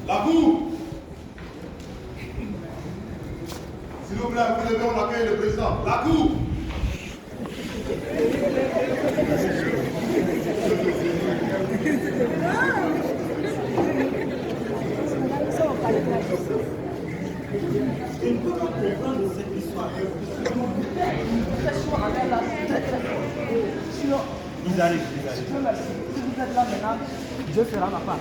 La cour. S'il vous plaît, vous levez, on accueille le président. La cour. Je ne peux pas comprendre cette histoire. Sinon, ils arrivent. Si vous êtes là maintenant, Dieu fera ma part.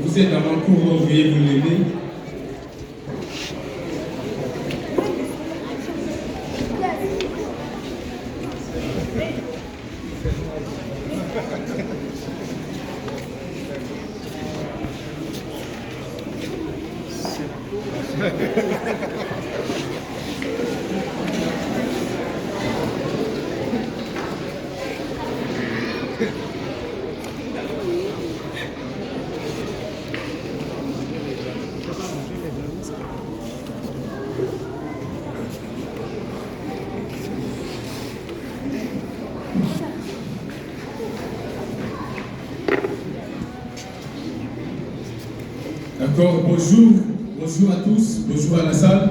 Vous êtes dans ma cour, veuillez vous lever. D'accord, bonjour à tous, bonjour à la salle.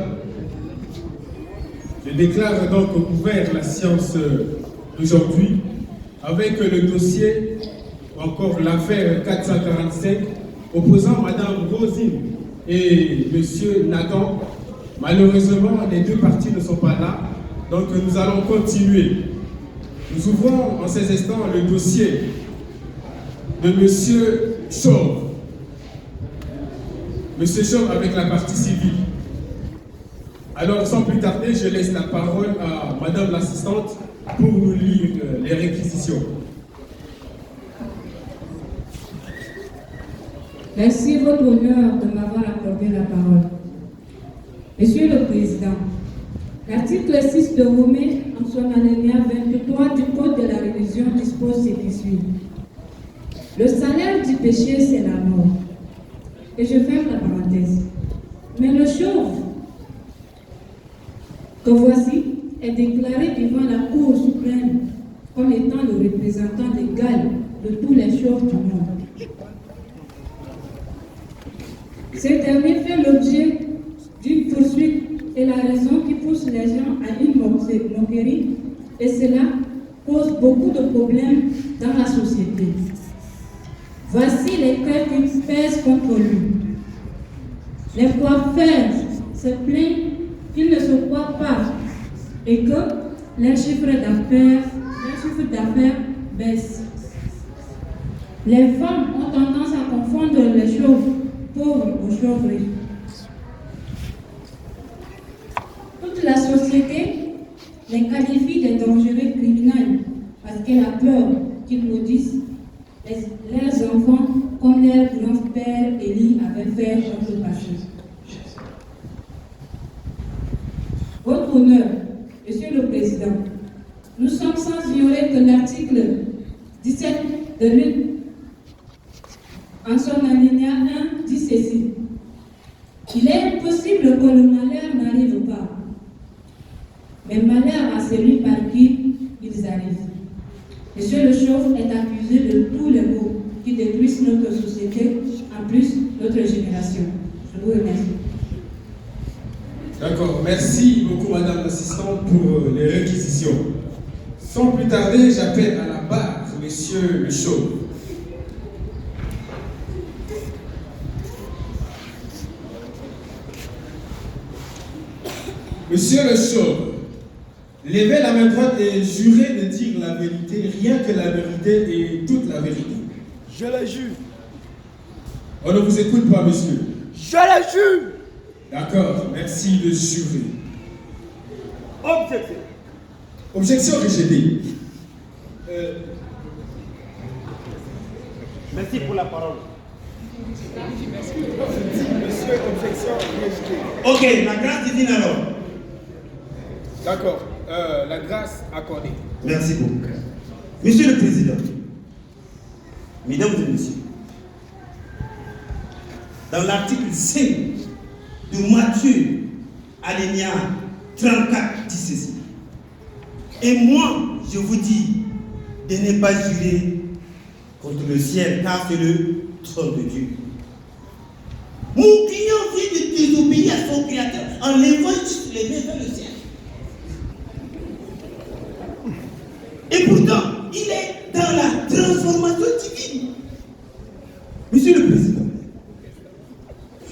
Je déclare donc ouvert la séance d'aujourd'hui avec le dossier, encore l'affaire 447, opposant Madame Rosine et Monsieur Nathan. Malheureusement, les deux parties ne sont pas là, donc nous allons continuer. Nous ouvrons en ces instants le dossier de Monsieur Chauve. Monsieur Chauve avec la partie civile. Alors, sans plus tarder, je laisse la parole à Madame l'assistante pour nous lire les réquisitions. Merci, votre honneur, de m'avoir accordé la parole. Monsieur le Président, l'article 6 de Romains, en son alinéa 23 du Code de la religion, dispose ce qui suit. Le salaire du péché, c'est la mort. Et je ferme la parenthèse. Mais le chauve que voici est déclaré devant la Cour suprême comme étant le représentant légal de tous les chauves du monde. Ce dernier fait l'objet d'une poursuite et la raison qui pousse les gens à une moquerie, et cela pose beaucoup de problèmes dans la société. Voici les faits qui pèsent contre lui. Les coiffeurs se plaignent qu'ils ne se coiffent pas et que les chiffres d'affaires baissent. Les femmes ont tendance à confondre les chauves pauvres aux chauves riches. Toute la société les qualifie de dangereux criminels parce qu'elle a peur qu'ils maudissent leurs enfants comme leur grand-père Élie avait fait dans le passé. Votre honneur, Monsieur le Président, nous sommes sans ignorer que l'article 17 de l'UE, en son alinéa 1, dit ceci. Il est impossible que le malheur n'arrive pas, mais malheur à celui par qui ils arrivent. Monsieur le Chauve est accusé de tous les maux qui détruisent notre société, en plus notre génération. Je vous remercie. D'accord, merci beaucoup Madame l'assistante pour les réquisitions. Sans plus tarder, j'appelle à la barre Monsieur le Chauve. Monsieur le Chauve, levez la main droite et jurez de dire la vérité, rien que la vérité et toute la vérité. Je le jure. On ne vous écoute pas, monsieur. Je le jure. D'accord, merci de jurer. Objection. Objection rejetée. Merci pour la parole. Monsieur, objection rejetée. Ok, la grâce divine alors. D'accord. La grâce accordée. Merci beaucoup. Monsieur le Président, Mesdames et Messieurs, dans l'article 5 de Matthieu, alinéa 34, dit ceci. Et moi, je vous dis de ne pas jurer contre le ciel, car c'est le trône de Dieu. Mon client vient de désobéir à son Créateur en levant juste les mains vers le ciel. Et pourtant, il est dans la transformation divine. Monsieur le Président,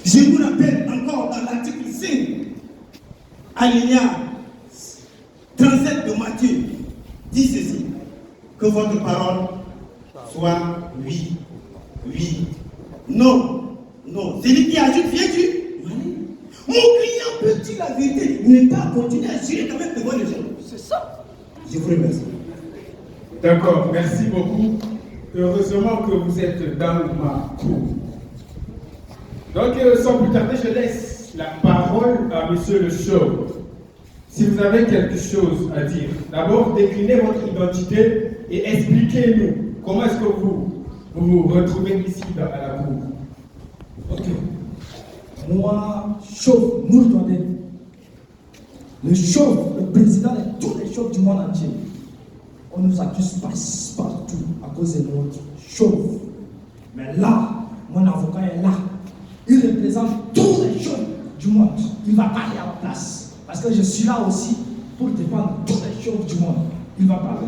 je vous rappelle encore dans l'article 5, alinéa 37 de Matthieu, dit ceci, que votre parole soit oui, oui, non, non. Celui qui ajoute vient du mal. Mon client peut dire la vérité, ne pas continuer à jurer quand même devant les gens. C'est ça. Je vous remercie. D'accord, merci beaucoup. Heureusement que vous êtes dans ma cour. Donc, sans plus tarder, je laisse la parole à Monsieur le Chauve. Si vous avez quelque chose à dire, d'abord déclinez votre identité et expliquez-nous comment est-ce que vous vous retrouvez ici à la cour. Ok. Moi, Chauve Mourtouadé, le Chauve, le président de tous les chauves du monde entier. On nous accuse partout à cause de notre chauve. Mais là, mon avocat est là. Il représente tous les chauves du monde. Il ne va pas aller à la place. Parce que je suis là aussi pour défendre tous les chauves du monde. Il va parler.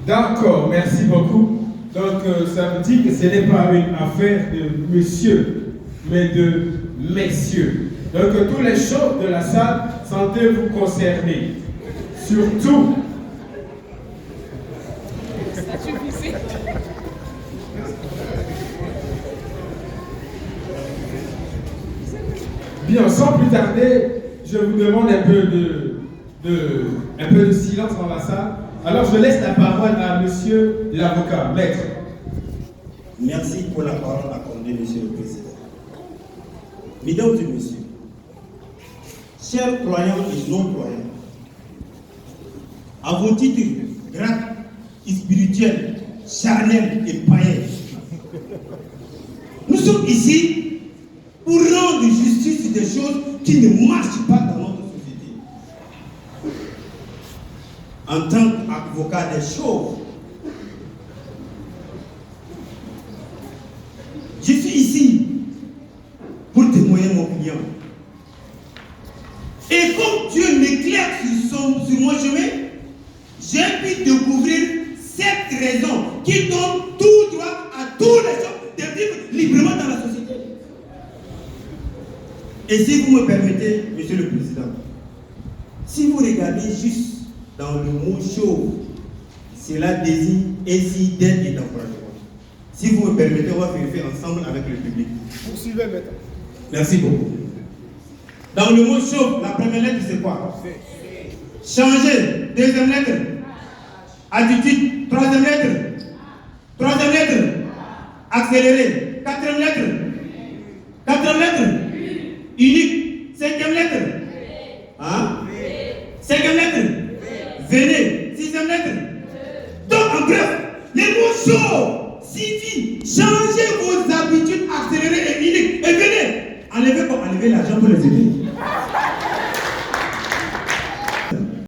D'accord, merci beaucoup. Donc, ça veut dire que ce n'est pas une affaire de monsieur, mais de messieurs. Donc, tous les chauves de la salle, sentez-vous concernés. Surtout, bien, sans plus tarder, je vous demande un peu de silence dans la salle. Alors, je laisse la parole à monsieur l'avocat, maître. Merci pour la parole accordée, Monsieur le Président. Mesdames et Messieurs, chers croyants et non-croyants, à vos titres grecs, spirituels, charnels et païens, nous sommes ici pour rendre justice des choses qui ne marchent pas dans notre société. En tant qu'avocat des chauves, je suis ici pour témoigner mon client. Et comme Dieu m'éclaire sur mon chemin, j'ai pu découvrir cette raison qui donne tout droit à tous les gens de vivre librement dans la société. Et si vous me permettez, Monsieur le Président, si vous regardez juste dans le mot chauve, cela désigne ainsi d'aide et d'encouragement. Si vous me permettez, on va vérifier ensemble avec le public. Poursuivez maintenant. Merci beaucoup. Dans le mot chauve, la première lettre c'est quoi? Changer. Deuxième lettre. Attitude. Troisième lettre. Troisième lettre. Accélérer. Quatrième lettre. Quatrième lettre. Unique. Cinquième lettre. Hein? Cinquième lettre. Venez. Sixième lettre. Donc en bref, les mots chauds signifient changer vos habitudes, accélérer et unique. Et venez. Enlevez l'argent pour les aider.